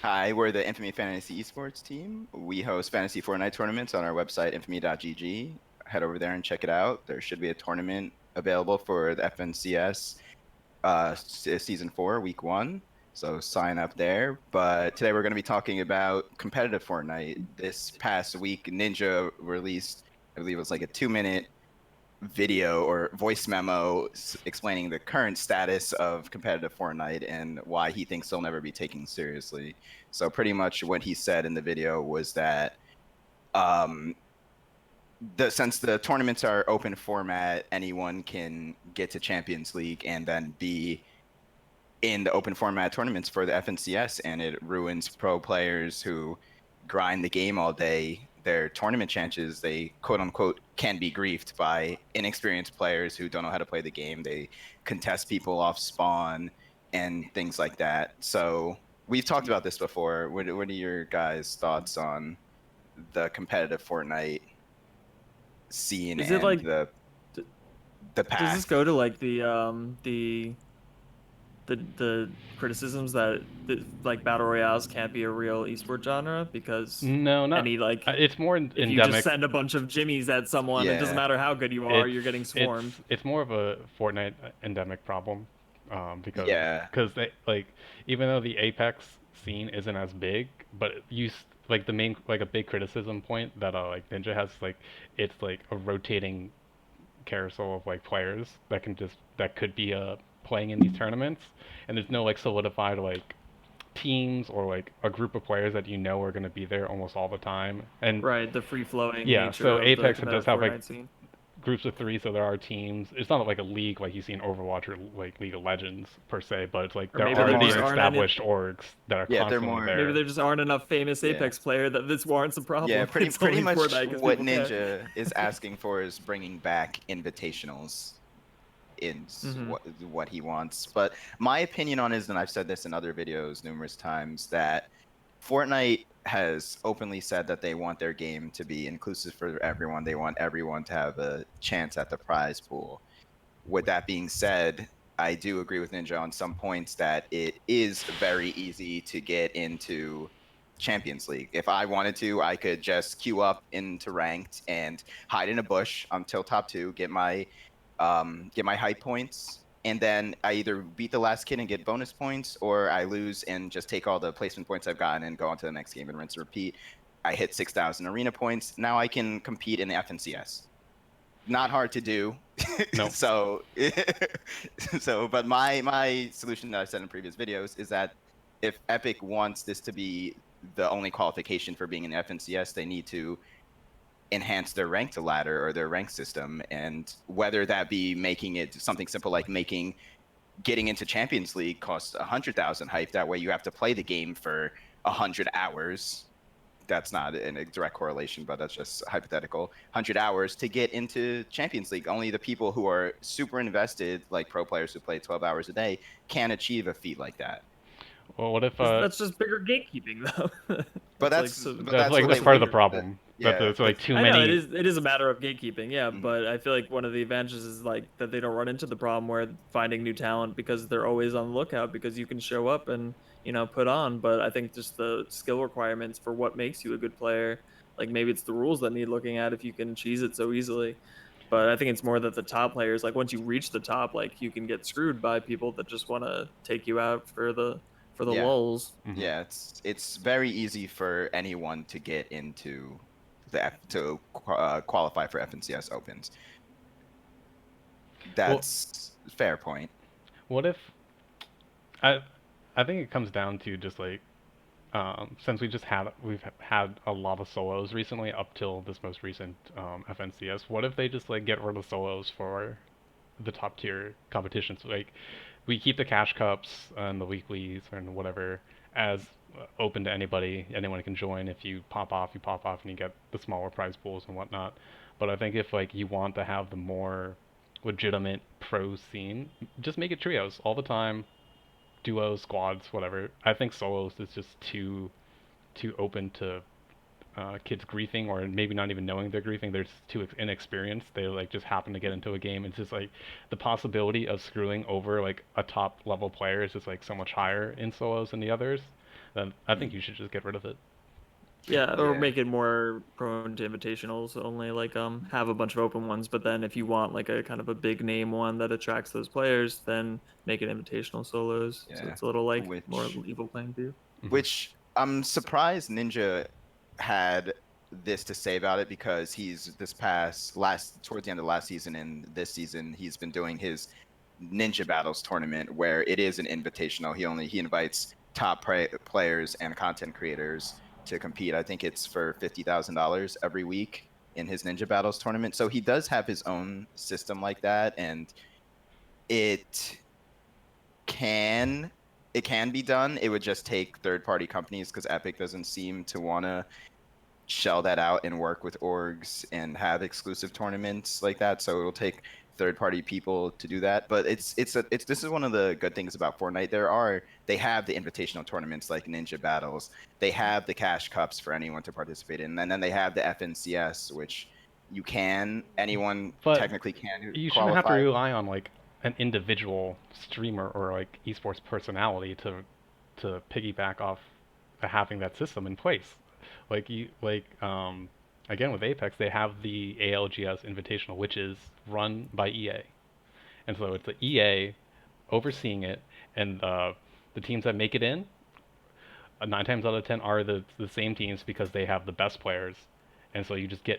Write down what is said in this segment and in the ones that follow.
Hi, we're the Infamy Fantasy Esports team. We host fantasy Fortnite tournaments on our website, infamy.gg. Head over there and check it out. There should be a tournament available for the FNCS season 4, week 1. So sign up there. But today we're going to be talking about competitive Fortnite. This past week, Ninja released, I believe it was like a 2-minute video or voice memo explaining the current status of competitive Fortnite and why he thinks he'll never be taken seriously. So pretty much what he said in the video was that um, since the tournaments are open format, anyone can get to Champions League and then be in the open format tournaments for the FNCS, and it ruins pro players who grind the game all day. Their tournament chances, they quote unquote can be griefed by inexperienced players who don't know how to play the game. They contest people off spawn and things like that. So we've talked about this before. What are your guys' thoughts on the competitive Fortnite scene Is it and like, d- the does this path? go to like the criticisms that like battle royales can't be a real esport genre because No, not. any like It's more if you just endemic. send a bunch of jimmies at someone, it doesn't Yeah, matter how good you are, It's you're getting it's swarmed. it's more of a Fortnite endemic problem, because yeah, they like even though the Apex scene isn't as big, but like the main like a big criticism point that like Ninja has like it's like a rotating carousel of like players that could be playing in these tournaments, and there's no like solidified like teams or like a group of players that you know are going to be there almost all the time. And Right, the free flowing yeah, nature so of the Apex it does competitive have like Fortnite scene. groups of three, so there are teams. It's not like a league like you see in Overwatch or like League of Legends per se, but it's like Or there maybe they're are there these just more. aren't any established orgs that are Yeah, they're constantly more. maybe there. there just aren't enough famous Yeah. Apex player that this warrants a Yeah, problem. pretty It's pretty only much Fortnite because what people care. Ninja is asking for is bringing back invitationals in Hmm. what he wants. But my opinion on it is, and I've said this in other videos numerous times, that Fortnite has openly said that they want their game to be inclusive for everyone. They want everyone to have a chance at the prize pool. With that being said, I do agree with Ninja on some points that it is very easy to get into Champions League. If I wanted to, I could just queue up into ranked and hide in a bush until top 2, get my hype points, and then I either beat the last kid and get bonus points, or I lose and just take all the placement points I've gotten and go on to the next game and rinse and repeat. I hit 6,000 arena points. Now I can compete in the FNCS. Not hard to do. No. so but my solution that I said in previous videos is that if Epic wants this to be the only qualification for being an FNCS, they need to enhance their rank to ladder or their rank system, and whether that be making it something simple like making getting into Champions League costs 100,000 hype. That way you have to play the game for 100 hours. That's not in a direct correlation, but that's just hypothetical. 100 hours to get into Champions League. Only the people who are super invested, like pro players who play 12 hours a day, can achieve a feat like that. Well, what if That's just bigger gatekeeping though. But That's like that's so but that's that's like what what's they that's the part of the want. bigger problem that Yeah, there's like too I know many. it is a matter of gatekeeping, yeah, mhm. but I feel like one of the advantages is like that they don't run into the problem where finding new talent because they're always on the lookout because you can show up and put on. But I think just the skill requirements for what makes you a good player, like maybe it's the rules that need looking at if you can cheese it so easily. But I think it's more that the top players, like once you reach the top, like you can get screwed by people that just want to take you out for the Yeah. lulls. Mhm. Yeah, it's very easy for anyone to get into to qualify for FNCS Opens. Well, That's a fair point. what if I I think it comes down to just like since we've had a lot of solos recently up till this most recent FNCS. What if they just like get rid of solos for the top tier competitions? Like we keep the cash cups and the weeklies and whatever as open to anybody. Anyone can join. If you pop off, you pop off, and you get the smaller prize pools and whatnot. But I think if like you want to have the more legitimate pro scene, just make it trios all the time, duos, squads, whatever. I think solos is just too open to kids griefing or maybe not even knowing they're griefing. They're just too inexperienced. They like just happen to get into a game. It's just like the possibility of screwing over like a top level player is just like so much higher in solos than the others. then I think you should just get rid of it. Yeah, or Yeah. make it more prone to invitationals. Only like have a bunch of open ones, but then if you want like a kind of a big name one that attracts those players, then make it invitational solos. So Yeah. it's a little like more Which level playing field. Hmm. which I'm surprised Ninja had this to say about it, because he's this past last towards the end of last season and this season he's been doing his Ninja Battles tournament, where it is an invitational. He invites top players and content creators to compete. I think it's for $50,000 every week in his Ninja Battles tournament. So he does have his own system like that, and it can it can be done. It would just take third-party companies, because Epic doesn't seem to want to shell that out and work with orgs and have exclusive tournaments like that. So it'll take third-party people to do that. But it's this is one of the good things about Fortnite. They have the invitational tournaments like Ninja Battles. They have the cash cups for anyone to participate in, and then they have the FNCS, which anyone But technically can you shouldn't have to qualify. rely on like an individual streamer or like esports personality to piggyback off having that system in place. Like again with Apex, they have the ALGS Invitational, which is run by EA, and so it's the EA overseeing it, and the teams that make it in, 9 times out of 10 are the same teams because they have the best players, and so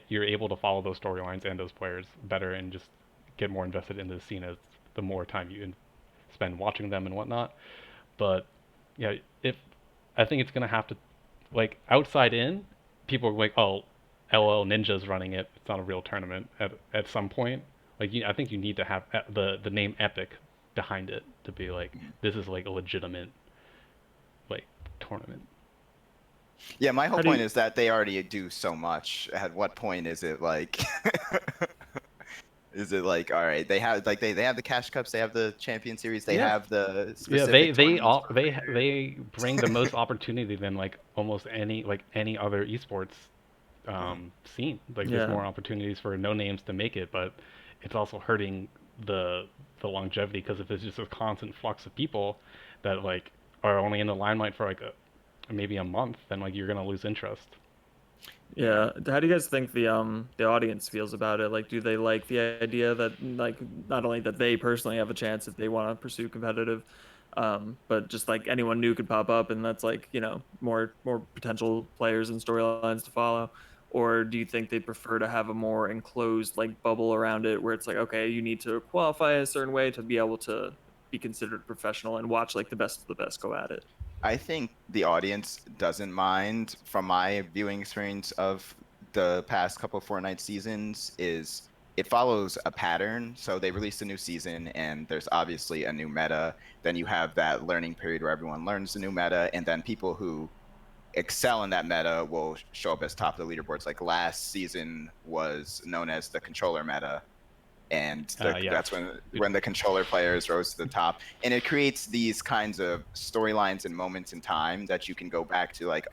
you're able to follow those storylines and those players better and just get more invested in the scene as the more time you spend watching them and whatnot. But yeah, if I think it's gonna have to like outside in, people are like, oh, LOL Ninja's running it. It's not a real tournament at some point. I think you need to have the name Epic behind it to be like this is like a legitimate like tournament. Yeah, my whole How do point you is that they already do so much. At what point is it like is it like, all right, they have the cash cups, they have the champion series, they Yeah, have the yeah. specific tournaments for They bring the most opportunity than like almost any other esports yeah. scene. Like there's yeah. more opportunities for no names to make it, but it's also hurting the the longevity because if there's just a constant flux of people that like are only in the limelight for like maybe a month, then like you're gonna lose interest. Yeah. Yeah. How do you guys think the audience feels about it? Like, do they like the idea that like not only that they personally have a chance if they want to pursue competitive, but just like anyone new could pop up and that's like, more potential players and storylines to follow? Or do you think they prefer to have a more enclosed like bubble around it where it's like, okay, you need to qualify a certain way to be able to be considered professional and watch like the best of the best go at it? I think the audience doesn't mind. From my viewing experience of the past couple of Fortnite seasons, is it follows a pattern. So they release a new season and there's obviously a new meta. Then you have that learning period where everyone learns the new meta, and then people who excel in that meta will show up as top of the leaderboards. Like last season was known as the controller meta, and Yes. that's when the controller players rose to the top, and it creates these kinds of storylines and moments in time that you can go back to, like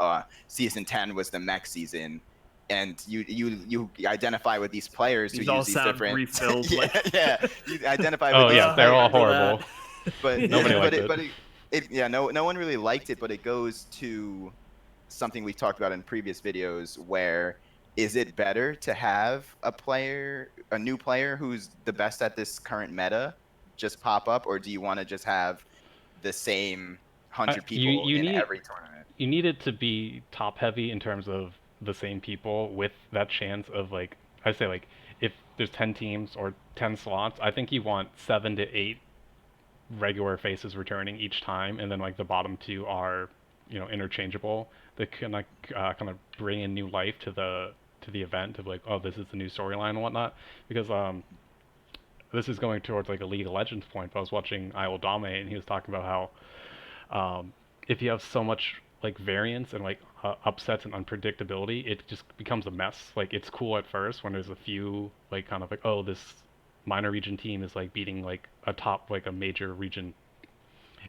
season 10 was the mech season, and you identify with these players who These all use these sound different refilled yeah, like yeah, you identify with Oh these yeah, they're all players, remember horrible. that. but Nobody Yeah. liked it. yeah, no one really liked it, but it goes to something we've talked about in previous videos, where is it better to have a new player who's the best at this current meta just pop up, or do you want to just have the same 100 You people in every tournament? you need it to be top heavy in terms of the same people with that chance of like I say like if there's 10 teams or 10 slots, I think you want 7 to 8 regular faces returning each time, and then like the bottom two are interchangeable. They can like kind of bring in new life to the event of like, oh, this is the new storyline and whatnot. Because this is going towards like a League of Legends point, but I was watching I Will Dominate and he was talking about how if you have so much like variance and like upsets and unpredictability, it just becomes a mess. Like it's cool at first when there's a few like kind of like, oh, this minor region team is like beating like a top like a major region,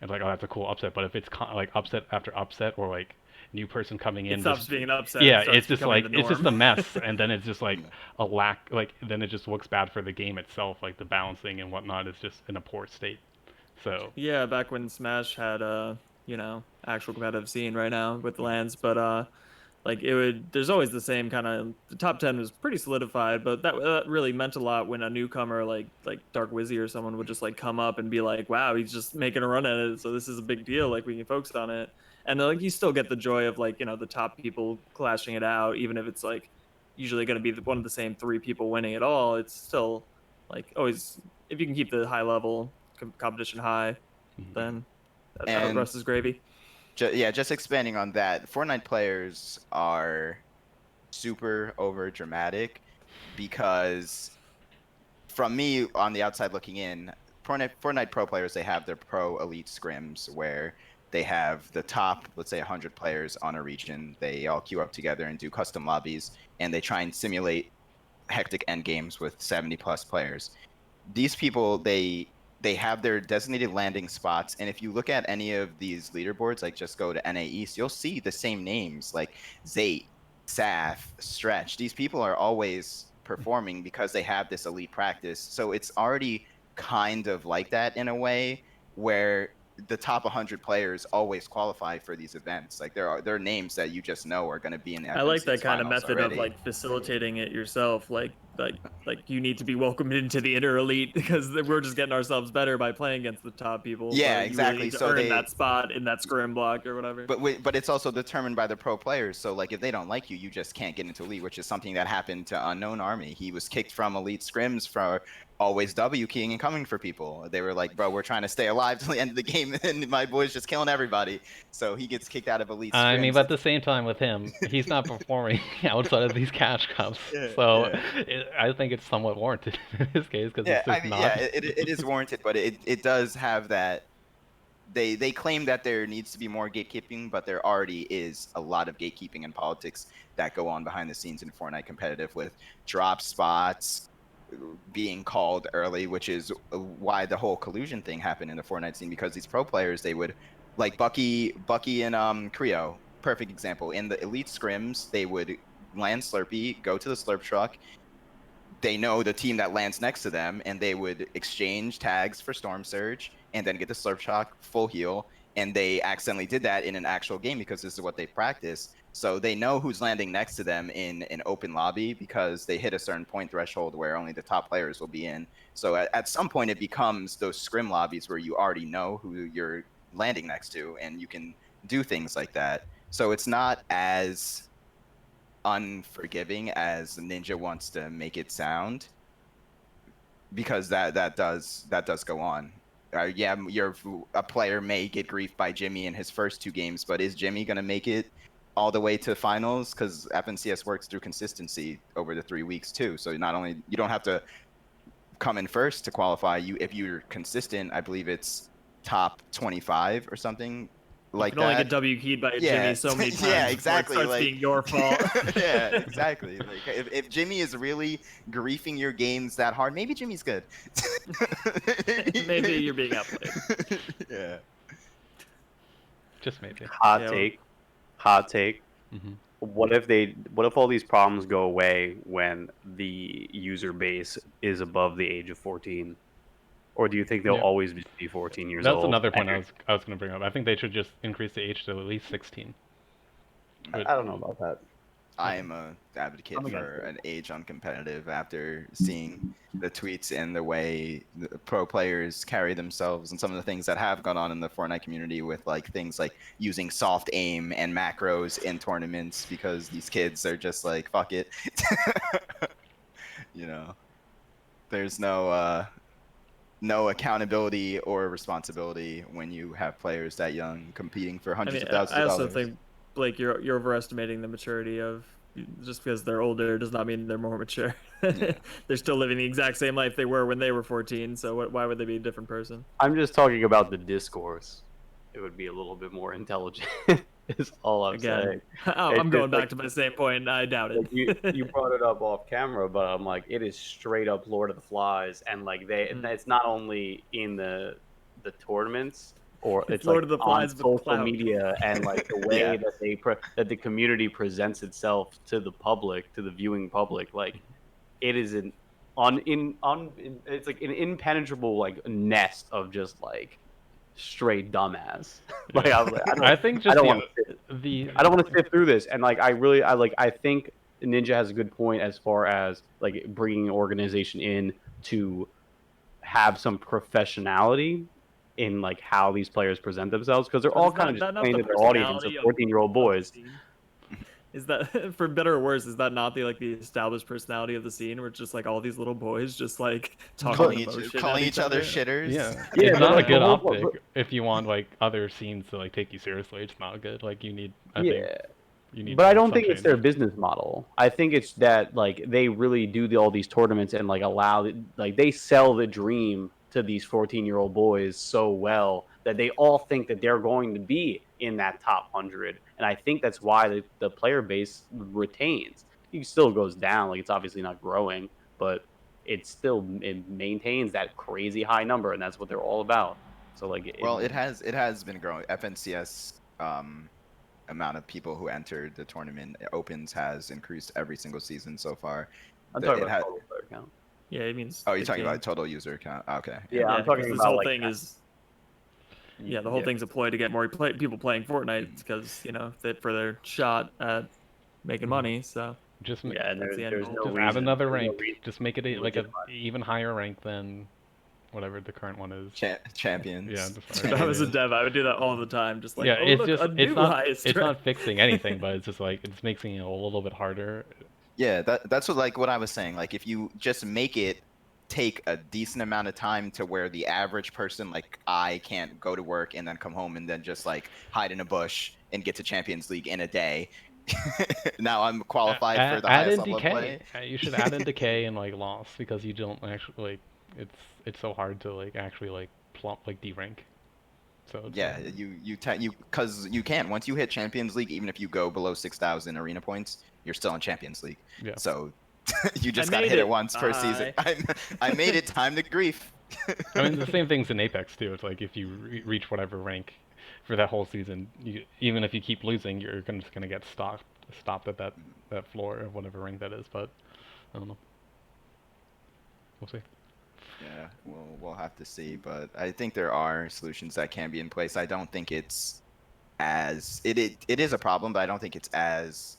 and like, oh, that's a cool upset. But if it's like upset after upset or like new person coming It in just stops being an upset and yeah, starts it's just becoming like the it's just norm. a mess, and then it's just like Yeah. a lack, like then it just looks bad for the game itself, like the balancing and whatnot is just in a poor state. So Yeah, back when Smash had actual competitive scene right now with LANs. But like there's always the same kind of, the top 10 was pretty solidified, but that really meant a lot when a newcomer like Dark Wizzy or someone would just like come up and be like, wow, he's just making a run at it, so this is a big deal, like we can focus on it. And like you still get the joy of like the top people clashing it out, even if it's like usually going to be one of the same 3 people winning it all. It's still like always, if you can keep the high level competition high, then the And rest is gravy. just expanding on that, Fortnite players are super over dramatic because from me on the outside looking in, Fortnite pro players, they have their pro elite scrims where they have the top, let's say 100 players on a region. They all queue up together and do custom lobbies, and they try and simulate hectic end games with 70 plus players. These people, they have their designated landing spots, and if you look at any of these leaderboards, like just go to NA East, you'll see the same names like Zate, Saf, Stretch. These people are always performing because they have this elite practice. So it's already kind of like that in a way where the top 100 players always qualify for these events. Like there are names that you just know are going to be in the I like that FNCS kind of finals method of already. like facilitating it yourself. Like you need to be welcomed into the inner elite because we're just getting ourselves better by playing against the top people. Yeah, but you exactly. really need to So earn that spot in that scrim block or whatever. but it's also determined by the pro players. So like if they don't like you, you just can't get into elite, which is something that happened to Unknown Army. He was kicked from elite scrims for always W keying and coming for people. They were like, bro, we're trying to stay alive till the end of the game, and my boy's just killing everybody. So he gets kicked out of elite scrims. I mean, but at the same time with him, he's not performing outside of these cash cups. So I think it's somewhat warranted in this case because it's just not. It is warranted, but it does have that. They claim that there needs to be more gatekeeping, but there already is a lot of gatekeeping and politics that go on behind the scenes in Fortnite Competitive, with drop spots being called early, which is why the whole collusion thing happened in the Fortnite scene, because these pro players, they would, like Bucky and Creo, perfect example. In the elite scrims, they would land Slurpee, go to the Slurp truck. They know the team that lands next to them, and they would exchange tags for Storm Surge and then get the Slurp Shock full heal. And they accidentally did that in an actual game because this is what they practice. So they know who's landing next to them in an open lobby because they hit a certain point threshold where only the top players will be in. So at some point, it becomes those scrim lobbies where you already know who you're landing next to, and you can do things like that. So it's not as unforgiving as Ninja wants to make it sound, because that does go on. Yeah, a player may get griefed by Jimmy in his first 2 games, but is Jimmy gonna make it all the way to finals? Because FNCS works through consistency over the 3 weeks too. So not only you don't have to come in first to qualify. If you're consistent, I believe it's top 25 or something like you can only that. get W keyed by Jimmy so many times Yeah, before it exactly. starts Like, being your fault. yeah, exactly. Like if Jimmy is really griefing your games that hard, maybe Jimmy's good. Maybe you're being outplayed. Yeah. Just maybe. Hot take. Mm-hmm. What if all these problems go away when the user base is above the age of 14? Or do you think they'll always be 14 years old? That's another point I was going to bring up. I think they should just increase the age to at least 16. I don't know about that. I am a advocate for an age on competitive after seeing the tweets and the way the pro players carry themselves and some of the things that have gone on in the Fortnite community with like things like using soft aim and macros in tournaments because these kids are just like, fuck it. There's no accountability or responsibility when you have players that young competing for hundreds of thousands of dollars. I also think, Blake, you're overestimating the maturity of, just because they're older does not mean they're more mature. Yeah. They're still living the exact same life they were when they were 14. So why would they be a different person? I'm just talking about the discourse. It would be a little bit more intelligent. Is all I'm saying. I'm going back to my same point. I doubt it. Like you brought it up off camera, but I'm like, it is straight up Lord of the Flies, and like it's not only in the tournaments, or it's Lord like of the Flies on social clout. media, and like the way that the community presents itself to the public, to the viewing public. Like it is it's like an impenetrable like nest of just like straight dumbass. Like I was like, I think just I don't want to the I don't want to sift through this. And like I think Ninja has a good point as far as like bringing an organization in to have some professionality in like how these players present themselves, because they're But all is kind of that, just that not playing the to their audience of personality 14-year-old of the boys. scene? Is that for better or worse? Is that not the established personality of the scene, where it's just like all these little boys just like calling talking each, bullshit calling at each other other? shitters. Yeah, Yeah, it's but, not like, a good the whole- optic. but- If you want like other scenes to like take you seriously, it's not good. Like you need, I think, Yeah. you need. But I don't some think it's their change. business model. I think it's that like they really do all these tournaments and like like they sell the dream to these 14-year-old boys so well that they all think that they're going to be in that top 100. And I think that's why the player base retains. It still goes down, like it's obviously not growing, but it maintains that crazy high number, and that's what they're all about. So like Well, it has been growing. FNCS amount of people who entered the tournament opens has increased every single season so far. I'm The- talking it about had. total player count. Yeah, it means. Oh, you're the talking game. about total user count. Okay. Yeah, Yeah, I'm talking because this about whole like thing is. Yeah, the whole thing's a ploy to get more people playing Fortnite, because for their shot at making money. So Just Yeah, and that's the end there's goal. no just reason. add another there's no rank. reason Just make it to like a legitimize. even higher rank than whatever the current one is. Champions. Yeah, just If I was a dev, I would do that all the time. Just like, yeah, oh it's look, just a new highest. it's rank. not fixing anything, but it's just like it's making it a little bit harder. Yeah, that's what I was saying. Like if you just make it take a decent amount of time to where the average person, like I, can't go to work and then come home and then just like hide in a bush and get to Champions League in a day. Now I'm qualified for the Add highest in level of Decay. play. You should add in Decay and like loss, because you don't actually like it's so hard to like actually like plump like D rank. So it's, Yeah, you because you can once you hit Champions League, even if you go below 6,000 arena points, you're still in Champions League. Yeah. So you just I gotta made hit it it. once per season. I made it. Time to grief. I mean the same thing's in Apex too. It's like if you reach whatever rank for that whole season, even if you keep losing, you're just gonna get stopped at that floor of whatever rank that is. But I don't know. We'll see. Yeah, we'll have to see, but I think there are solutions that can be in place. I don't think it's as it is a problem, but I don't think it's as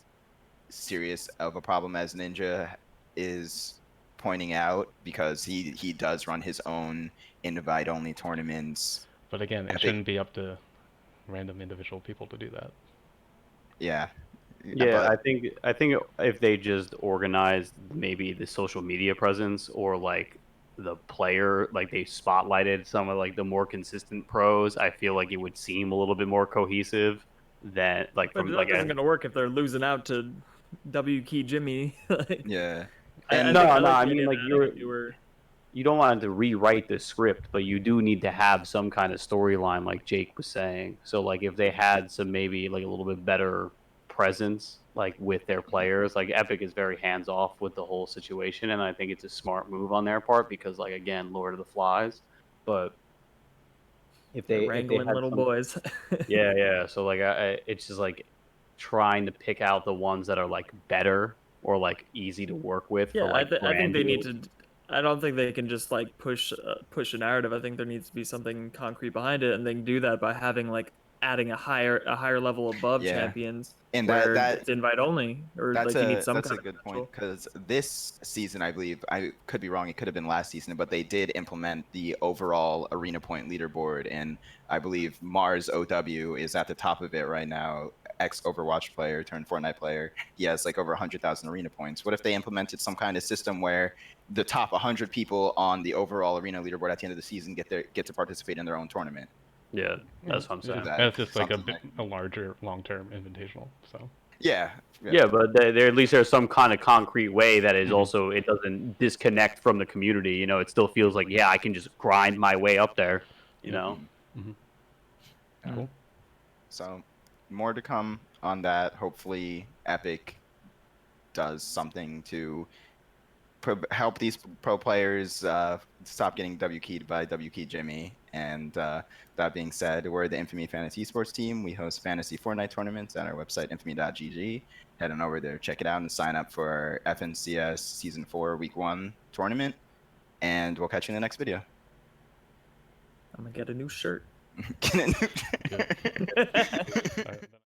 serious of a problem as Ninja is pointing out, because he does run his own invite only tournaments. But again, it shouldn't be up to random individual people to do that. Yeah. Yeah, but I think if they just organized maybe the social media presence, or like the player, like they spotlighted some of like the more consistent pros, I feel like it would seem a little bit more cohesive than like But from that like isn't gonna work if they're losing out to W Key Jimmy. Like, yeah. I No, think I no, like I the mean idea like of adding a newer. you don't want to rewrite the script, but you do need to have some kind of storyline, like Jake was saying. So like if they had some maybe like a little bit better presence like with their players, like Epic is very hands off with the whole situation, and I think it's a smart move on their part because like again, Lord of the Flies. But if They're they wrangling had little some, boys. yeah. So like it's just like trying to pick out the ones that are like better or like easy to work with for Yeah, like I think brand they need deals. to. I don't think they can just like push a narrative. I think there needs to be something concrete behind it, and they can do that by having like adding a higher level above Yeah. champions, And where that it's invite only, or that's like you need some that's kind a of good point, control. because this season, I believe, I could be wrong, it could have been last season, but they did implement the overall arena point leaderboard, and I believe Mars OW is at the top of it right now. Ex Overwatch player turned Fortnite player. He has like over 100,000 arena points. What if they implemented some kind of system where the top 100 people on the overall arena leaderboard at the end of the season get to participate in their own tournament? Yeah, that's what I'm saying. That- That's just like something a larger long-term invitational. So Yeah. Yeah, but there at least there's some kind of concrete way that is Mhm. also it doesn't disconnect from the community. You know, it still feels like I can just grind my way up there. You Yeah. know, Yeah. Cool. So more to come on that. Hopefully, Epic does something to help these pro players stop getting W keyed by W key Jimmy. And that being said, we're the Infamy Fantasy Esports team. We host fantasy Fortnite tournaments at our website, infamy.gg. Head on over there, check it out, and sign up for our FNCS Season 4 Week 1 tournament. And we'll catch you in the next video. I'm gonna get a new shirt. Get a new Good. player. All right.